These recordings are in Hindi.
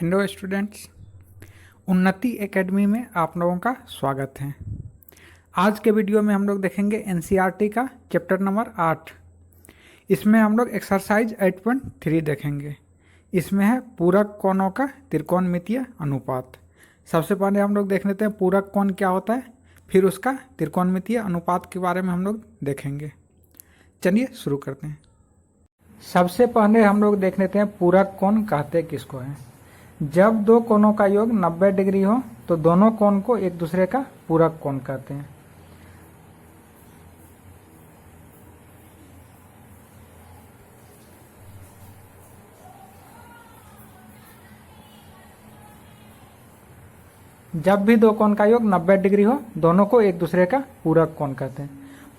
हेलो स्टूडेंट्स, उन्नति एकेडमी में आप लोगों का स्वागत है। आज के वीडियो में हम लोग देखेंगे एनसीईआरटी का चैप्टर नंबर 8। इसमें हम लोग एक्सरसाइज 8.3 देखेंगे। इसमें है पूरक कोणों का त्रिकोणमितीय अनुपात। सबसे पहले हम लोग देख लेते हैं पूरक कोण क्या होता है, फिर उसका त्रिकोणमितीय अनुपात के बारे में हम लोग देखेंगे। चलिए शुरू करते हैं। सबसे पहले हम लोग देख लेते हैं पूरक कोण कहते किसको हैं। जब दो कोणों का योग 90 डिग्री हो तो दोनों कोण को एक दूसरे का पूरक कोण कहते हैं। जब भी दो कोण का योग 90 डिग्री हो दोनों को एक दूसरे का पूरक कोण कहते हैं।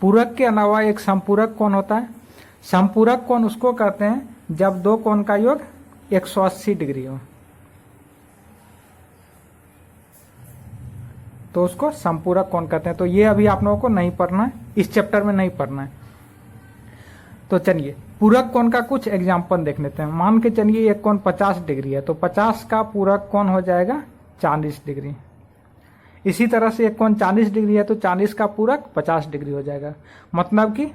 पूरक के अलावा एक समपूरक कोण होता है। समपूरक कोण उसको कहते हैं जब दो कोण का योग 180 डिग्री हो तो उसको समपूरक कोण कहते हैं। तो ये अभी आप लोगों को नहीं पढ़ना है, इस चैप्टर में नहीं पढ़ना है। तो चलिए पूरक कोण का कुछ एग्जाम्पल देख लेते हैं। मान के चलिए एक कोण 50 डिग्री है तो 50 का पूरक कोण हो जाएगा 40 डिग्री। इसी तरह से एक कोण 40 डिग्री है तो 40 का पूरक 50 डिग्री हो जाएगा। मतलब कि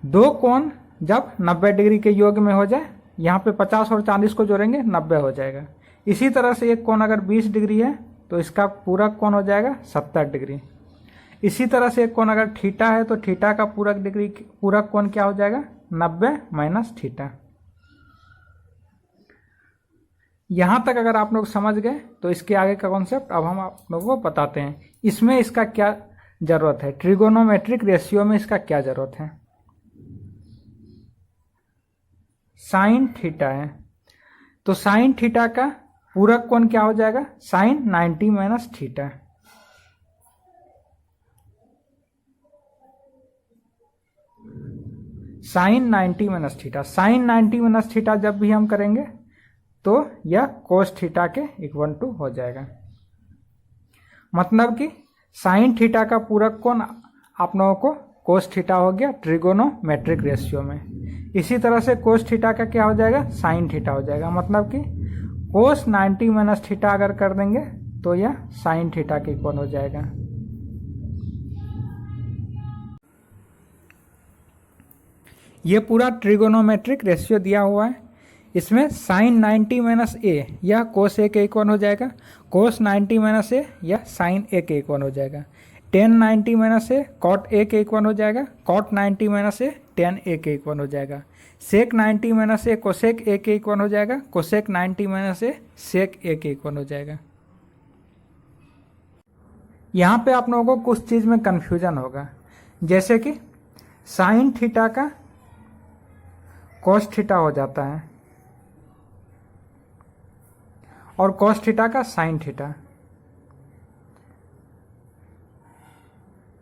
दो कोण जब 90 डिग्री के योग में हो जाए, यहाँ पे 50 और 40 को जोड़ेंगे 90 हो जाएगा। इसी तरह से एक कोण अगर 20 डिग्री है तो इसका पूरक कोण हो जाएगा 70 डिग्री। इसी तरह से एक कोण अगर थीटा है तो थीटा का पूरक कोण क्या हो जाएगा 90 माइनस थीटा। यहां तक अगर आप लोग समझ गए तो इसके आगे का कॉन्सेप्ट अब हम आप लोगों को बताते हैं। इसमें इसका क्या जरूरत है, ट्रिगोनोमेट्रिक रेशियो में इसका क्या जरूरत है। साइन थीटा है तो साइन थीटा का पूरक कोण क्या हो जाएगा sine 90 minus theta. Sine 90 minus theta, sine 90 minus theta जब भी हम करेंगे तो यह कोस थीटा के इक्वल टू हो जाएगा। मतलब कि साइन थीटा का पूरक कोण आप लोगों को कोस थीटा हो गया ट्रिगोनोमेट्रिक रेशियो में। इसी तरह से कोस थीटा का क्या हो जाएगा साइन थीटा हो जाएगा। मतलब कि कोस 90 माइनस थीटा अगर कर देंगे तो यह साइन थीटा के इक्वल हो जाएगा। यह पूरा ट्रिगोनोमेट्रिक रेशियो दिया हुआ है। इसमें साइन 90 माइनस ए यह कोस ए के इक्वल हो जाएगा, कोस 90 माइनस ए यह साइन ए के इक्वल हो जाएगा, tan 90 minus A cot A के इक्वल हो जाएगा, cot 90 minus A tan A के इक्वल हो जाएगा, सेक 90 माइनस ए कोसेक ए के इक्वल हो जाएगा, कोसेक 90 माइनस ए सेक ए के इक्वल हो जाएगा। यहाँ पे आप लोगों को कुछ चीज में कंफ्यूजन होगा, जैसे कि साइन थीटा का कोस थीटा हो जाता है और कोस थीटा का साइन थीटा,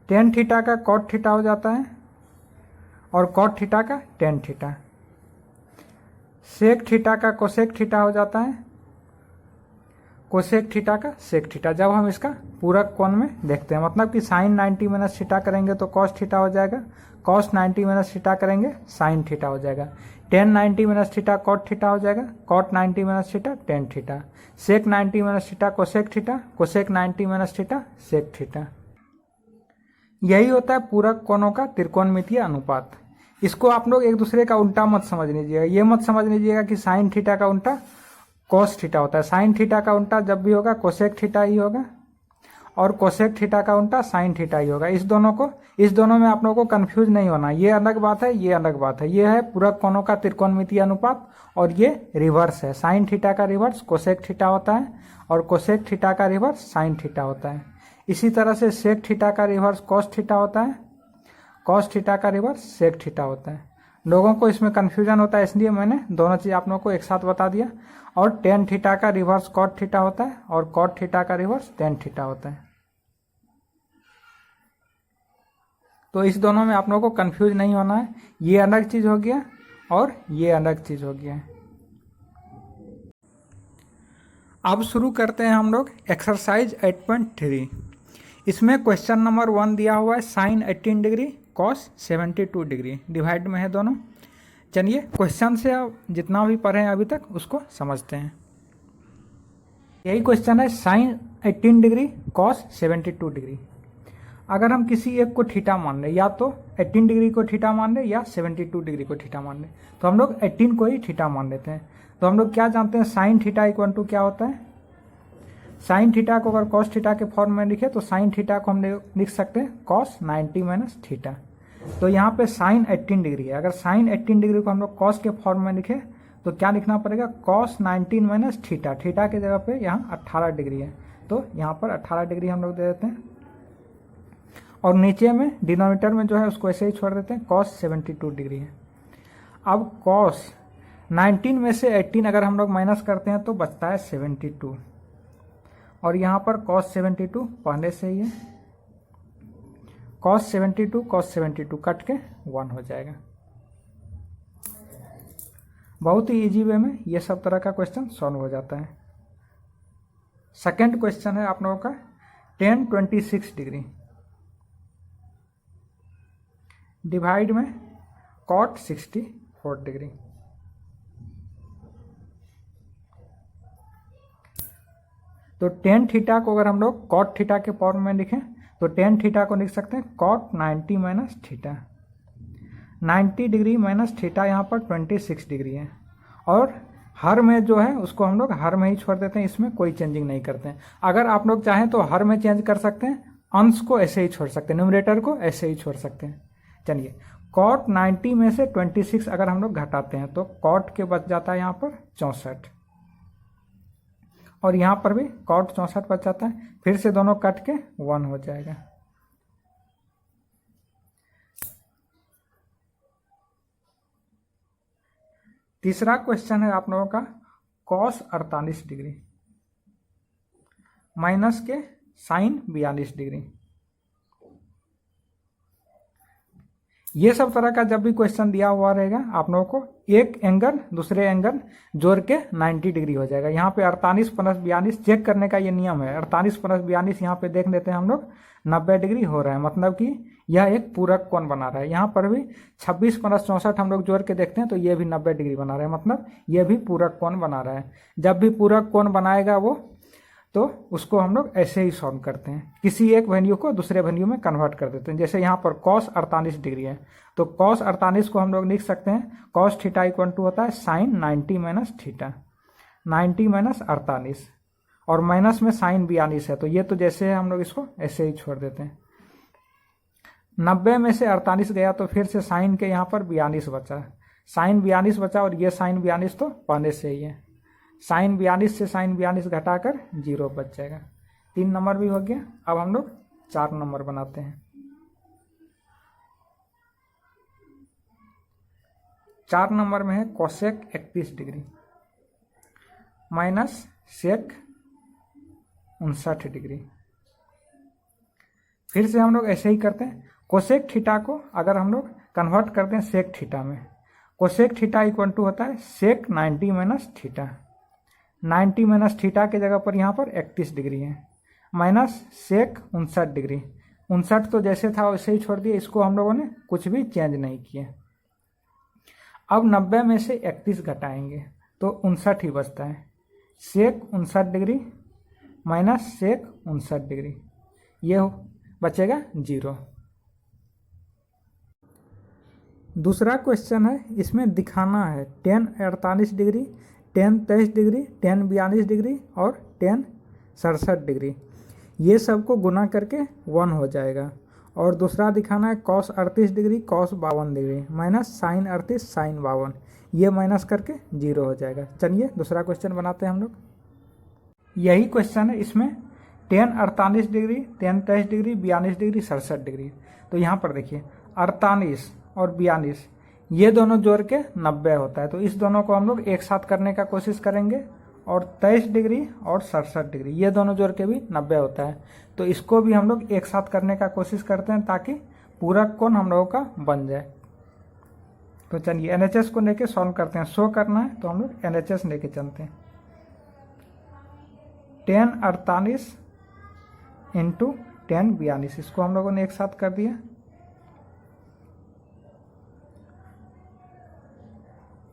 टेन थीटा का कॉट थीटा हो जाता है और कॉट थीटा का टेन थीटा, सेक थीटा का कोसेक थीटा हो जाता है, कोसेक थीटा का सेक थीटा। जब हम इसका पूरक कोण में देखते हैं, मतलब कि साइन 90 माइनस थीटा करेंगे तो कॉस थीटा हो जाएगा, कॉस 90 माइनस थीटा करेंगे साइन थीटा हो जाएगा, tan 90 minus theta cot theta हो जाएगा, cot 90 minus theta tan theta, sec 90 minus theta cosec theta, cosec 90 minus theta sec theta. यही होता है पूरक कोणों का त्रिकोणमितीय अनुपात। इसको आप लोग एक दूसरे का उल्टा मत समझ लीजिएगा। ये मत समझ लीजिएगा कि साइन थीटा का उल्टा कोस थीटा होता है। साइन थीटा का उल्टा जब भी होगा कोसेक थीटा ही होगा और कोसेक थीटा का उल्टा साइन थीटा ही होगा। इस दोनों में आप लोगों को कंफ्यूज नहीं होना। ये अलग बात है, ये अलग बात है। ये है पूरक कोणों का त्रिकोणमितीय अनुपात और ये रिवर्स है। साइन थीटा का रिवर्स कोसेक थीटा होता है और कोसेक थीटा का रिवर्स साइन थीटा होता है। इसी तरह से सेक थीटा का रिवर्स कॉस थीटा होता है, कॉस थीटा का रिवर्स सेक थीटा होता है। लोगों को इसमें कंफ्यूजन होता है, इसलिए मैंने दोनों चीज आप लोगों को एक साथ बता दिया। और टेन थीटा का रिवर्स कॉट थीटा होता है और कॉट थीटा का रिवर्स टेन थीटा होता है। तो इस दोनों में आप लोगों को कंफ्यूज नहीं होना है। ये अलग चीज हो गया और ये अलग चीज हो गया। अब शुरू करते हैं हम लोग एक्सरसाइज 8.3। इसमें क्वेश्चन नंबर 1 दिया हुआ है sine 18 degree cos 72 degree, divide में है दोनों। चलिए क्वेश्चन से अब जितना भी पढ़े हैं अभी तक उसको समझते हैं। यही क्वेश्चन है साइन 18 डिग्री कॉस 72 डिग्री। अगर हम किसी एक को थीटा मान लें, या तो 18 डिग्री को थीटा मान लें या 72 डिग्री को थीटा मान लें, तो हम लोग 18 को ही थीटा मान लेते हैं। तो हम लोग क्या जानते हैं, साइन थीटा इक्वल टू क्या होता है, साइन थीटा को अगर कॉस थीटा के फॉर्म में लिखे तो साइन थीटा को हम लिख सकते हैं कॉस 90 माइनस थीटा। तो यहाँ पे साइन 18 डिग्री है, अगर साइन 18 डिग्री को हम लोग कॉस के फॉर्म में लिखे तो क्या लिखना पड़ेगा, कॉस 19 माइनस थीटा। थीटा के जगह पे यहाँ 18 डिग्री है, तो यहाँ पर 18 डिग्री हम लोग दे देते हैं। और नीचे में डिनोमिनेटर में जो है उसको ऐसे ही छोड़ देते हैं, कॉस 72 डिग्री है। अब कॉस 19 में से 18 अगर हम लोग माइनस करते हैं तो बचता है 72, और यहाँ पर कॉस 72 पहले से ही है, कॉस 72 कट के 1 हो जाएगा। बहुत ही इजी वे में ये सब तरह का क्वेश्चन सॉल्व हो जाता है। सेकंड क्वेश्चन है आप लोगों का tan 26 डिग्री डिवाइड में cot 64 डिग्री। तो tan थीटा को अगर हम लोग cot थीटा के फॉर्म में लिखें तो tan थीटा को लिख सकते हैं cot 90 minus theta. 90 degree minus theta यहाँ पर 26 डिग्री है, और हर में जो है उसको हम लोग हर में ही छोड़ देते हैं, इसमें कोई चेंजिंग नहीं करते हैं। अगर आप लोग चाहें तो हर में चेंज कर सकते हैं, अंश को ऐसे ही छोड़ सकते हैं, न्यूमरेटर को ऐसे ही छोड़ सकते हैं। चलिए cot 90 में से 26 अगर हम लोग घटाते हैं तो cot के बच जाता है यहाँ पर 64, और यहाँ पर भी cot 64 बच जाता है। फिर से दोनों कट के 1 हो जाएगा। तीसरा क्वेश्चन है आप लोगों का cos 48 डिग्री माइनस के साइन 42 डिग्री। ये सब तरह का जब भी क्वेश्चन दिया हुआ रहेगा आप लोगों को एक एंगल दूसरे एंगल जोड़ के 90 डिग्री हो जाएगा। यहाँ पे 48 प्लस 42 चेक करने का ये नियम है। 48 प्लस 42 यहाँ पे देख लेते हैं हम लोग 90 डिग्री हो रहा है, मतलब कि यह एक पूरक कोण बना रहा है। यहाँ पर भी 26 प्लस 64 हम लोग जोड़ के देखते हैं तो ये भी 90 डिग्री बना रहा है, मतलब ये भी पूरक कोण बना रहा है। जब भी पूरक कोण बनाएगा वो, तो उसको हम लोग ऐसे ही सॉल्व करते हैं, किसी एक वैल्यू को दूसरे वैल्यू में कन्वर्ट कर देते हैं। जैसे यहाँ पर cos 48 डिग्री है तो cos 48 को हम लोग लिख सकते हैं cos थीटा इक्वल टू होता है साइन 90 माइनस थीटा, 90 माइनस 48, और माइनस में साइन 42 है तो ये तो जैसे है हम लोग इसको ऐसे ही छोड़ देते हैं। 90 में से 48 गया तो फिर से साइन के यहाँ पर 42 बचा, साइन 42 बचा, और ये साइन 42 तो पहले से ही है। साइन 42 से साइन 42 घटाकर 0 बच जाएगा। 3 नंबर भी हो गया। अब हम लोग 4 नंबर बनाते हैं। 4 नंबर में है cosec 31 degree minus sec 59 degree. फिर से हम लोग ऐसे ही करते हैं, कोसेक थीटा को अगर हम लोग कन्वर्ट करते हैं सेक थीटा में, कोसेक थीटा इक्वल टू होता है सेक 90 माइनस थीटा। 90 माइनस थीटा के जगह पर यहाँ पर 31 डिग्री है, माइनस सेक 59 डिग्री। 59 तो जैसे था वैसे ही छोड़ दिए, इसको हम लोगों ने कुछ भी चेंज नहीं किया। अब 90 में से 31 घटाएंगे तो 59 ही बचता है, सेक 59 डिग्री माइनस सेक 59 डिग्री, ये बचेगा 0। दूसरा क्वेश्चन है, इसमें दिखाना है tan 48 degree, tan 23 degree, tan 42 degree और tan 67 डिग्री, ये सब को गुना करके 1 हो जाएगा। और दूसरा दिखाना है cos 38 degree, cos 52 degree minus sine 38 sine 52, ये माइनस करके 0 हो जाएगा। चलिए दूसरा क्वेश्चन बनाते हैं हम लोग। यही क्वेश्चन है, इसमें tan 48 degree, tan 23 degree, 42 degree, 67 degree. तो यहाँ पर देखिए 48 और 42 ये दोनों जोड़ के 90 होता है, तो इस दोनों को हम लोग एक साथ करने का कोशिश करेंगे। और 23 डिग्री और 67 डिग्री ये दोनों जोड़ के भी 90 होता है, तो इसको भी हम लोग एक साथ करने का कोशिश करते हैं ताकि पूरक कोण हम लोगों का बन जाए। तो चलिए NHS को लेके सॉल्व करते हैं। शो करना है तो हम लोग NHS लेके चलते हैं। tan 48 इंटू tan 42 इसको हम लोगों ने एक साथ कर दिया।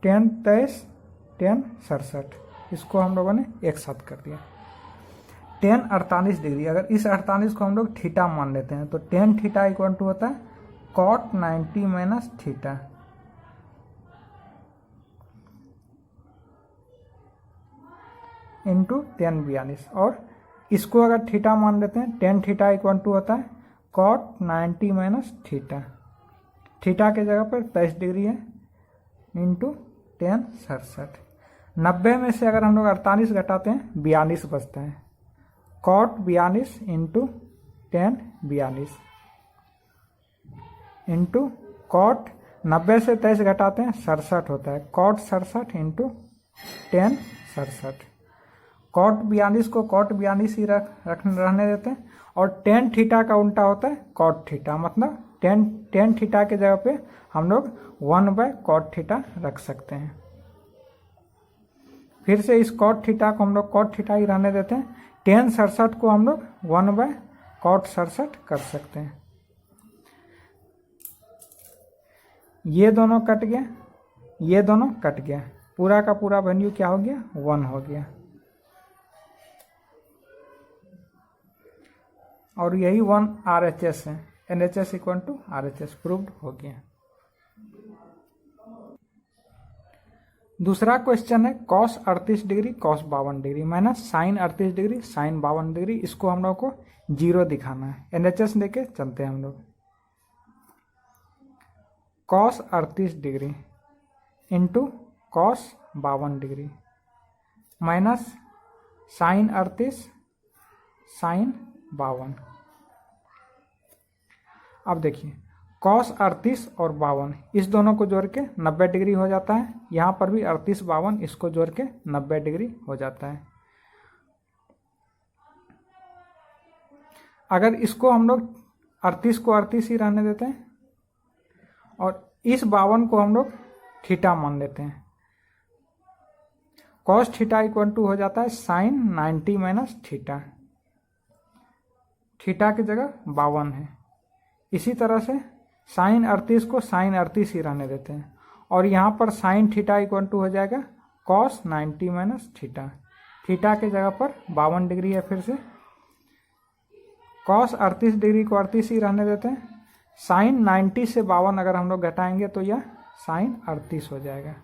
tan 23 tan 67 इसको हम लोगों ने एक साथ कर दिया। टेन 48 डिग्री, अगर इस 48 को हम लोग थीटा मान लेते हैं तो टेन थीटा इक्वल टू होता है cot 90 minus theta. Into tan 42, और इसको अगर थीटा मान लेते हैं टेन थीटा इक्वल टू होता है कॉट 90 माइनस थीटा। थीटा के जगह पर 23 डिग्री है इंटू टेन 67। 90 में से अगर हम लोग 48 घटाते हैं 42 बचता है, cot 42 into tan 42 into cot 90 से 23 घटाते हैं 67 होता है, कॉट 67 इंटू टेन 67। कॉट 42 को कॉट 42 ही रहने देते हैं, और टेन थीटा का उल्टा होता है कॉट थीटा, मतलब टेन थीटा के जगह पे हम लोग 1/कॉट थीटा रख सकते हैं। फिर से इस कॉट थीटा को हम लोग कॉट थीटा ही रहने देते हैं, टेन 67 को हम लोग 1/कॉट 67 कर सकते हैं। ये दोनों कट गया, ये दोनों कट गया, पूरा का पूरा वैल्यू क्या हो गया 1 हो गया, और यही 1 RHS है, NHS equal to RHS proved हो गया। दूसरा क्वेश्चन है cos 38 degree cos 52 degree minus sine 38 degree sine 52 degree, इसको हम लोग को 0 दिखाना है। NHS लेके चलते हैं हम लोग। Cos 38 degree into cos 52 degree minus sine 38 sine 52। अब देखिए कॉस 38 और 52 इस दोनों को जोड़ के 90 डिग्री हो जाता है, यहाँ पर भी 38 52 इसको जोड़ के 90 डिग्री हो जाता है। अगर इसको हम लोग 38 को 38 ही रहने देते हैं और इस 52 को हम लोग थीटा मान लेते हैं, कॉस थीटा इक्वल टू हो जाता है साइन 90 माइनस थीटा। थीटा की जगह 52 है। इसी तरह से साइन 38 को साइन 38 ही रहने देते हैं, और यहाँ पर साइन थीटा इक्वल टू हो जाएगा कॉस 90 माइनस थीटा। थीटा के जगह पर 52 डिग्री है, फिर से कॉस 38 डिग्री को 38 ही रहने देते हैं, साइन 90 से 52 अगर हम लोग घटाएंगे तो यह साइन 38 हो जाएगा।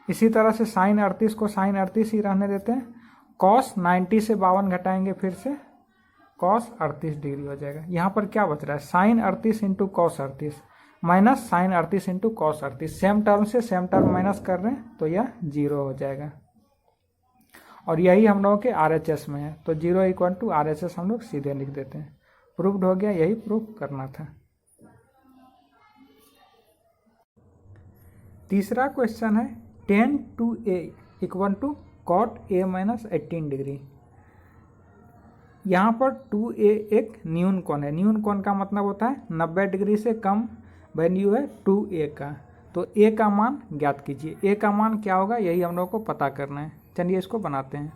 इसी तरह से साइन 38 को साइन 38 ही रहने देते हैं, कॉस 90 से 52 घटाएंगे फिर से कॉस 38 डिग्री हो जाएगा। यहाँ पर क्या बच रहा है sine 38 into cos 38 minus sine 38 into cos 38, same term से सेम टर्म माइनस कर रहे हैं तो यह 0 हो जाएगा, और यही हम लोगों के RHS में है, तो 0 इक्वल टू RHS हम लोग सीधे लिख देते हैं। प्रूव्ड हो गया, यही प्रूव करना था। तीसरा क्वेश्चन है tan 2a equal to cot a minus 18 degree. यहाँ पर 2a एक न्यून कोण है। न्यून कोण का मतलब होता है 90 डिग्री से कम वैल्यू है 2a का, तो a का मान ज्ञात कीजिए। a का मान क्या होगा यही हम लोग को पता करना है। चलिए इसको बनाते हैं।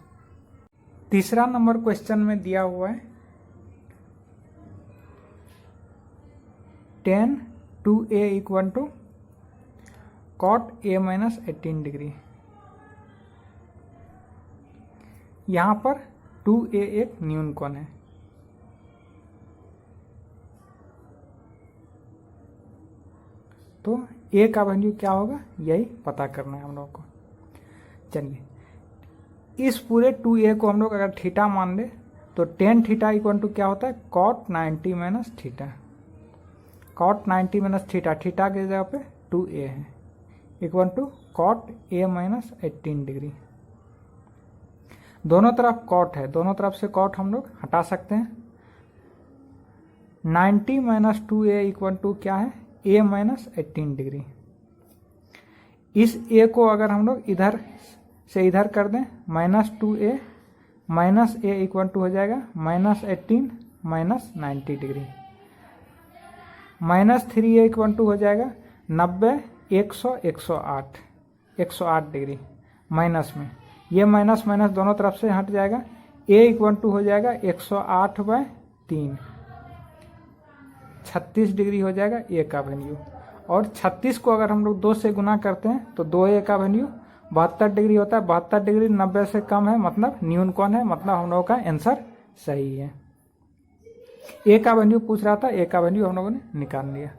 तीसरा नंबर क्वेश्चन में दिया हुआ है tan 2a equal to cot a minus 18 degree. यहाँ पर 2a एक न्यून कोण है, तो a का वैल्यू क्या होगा यही पता करना है हम लोग को। चलिए इस पूरे 2a को हम लोग अगर थीटा मान ले तो tan थीटा इक्वल टू क्या होता है cot 90 minus theta. Cot 90 minus theta, theta की जगह पे 2a है, equal to cot a minus 18 degree. दोनों तरफ कॉट है, दोनों तरफ से कॉट हम लोग हटा सकते हैं। 90 माइनस 2a इक्वल टू क्या है a माइनस 18 डिग्री। इस a को अगर हम लोग इधर से इधर कर दें minus 2a minus a equal to हो जाएगा minus 18 minus 90 degree. Minus 3a equal to हो जाएगा 90 100 108 108 डिग्री। माइनस में ये माइनस माइनस दोनों तरफ से हट जाएगा, a इक्वल टू हो जाएगा 108/3 36 डिग्री हो जाएगा a का वैल्यू। और 36 को अगर हम लोग 2 से गुना करते हैं तो 2a का वैल्यू 72 डिग्री होता है, 72 डिग्री 90 से कम है मतलब न्यून कोण है, मतलब हम लोगों का आंसर सही है। ए का वैल्यू पूछ रहा था, ए का वैल्यू हम लोगों ने निकाल लिया।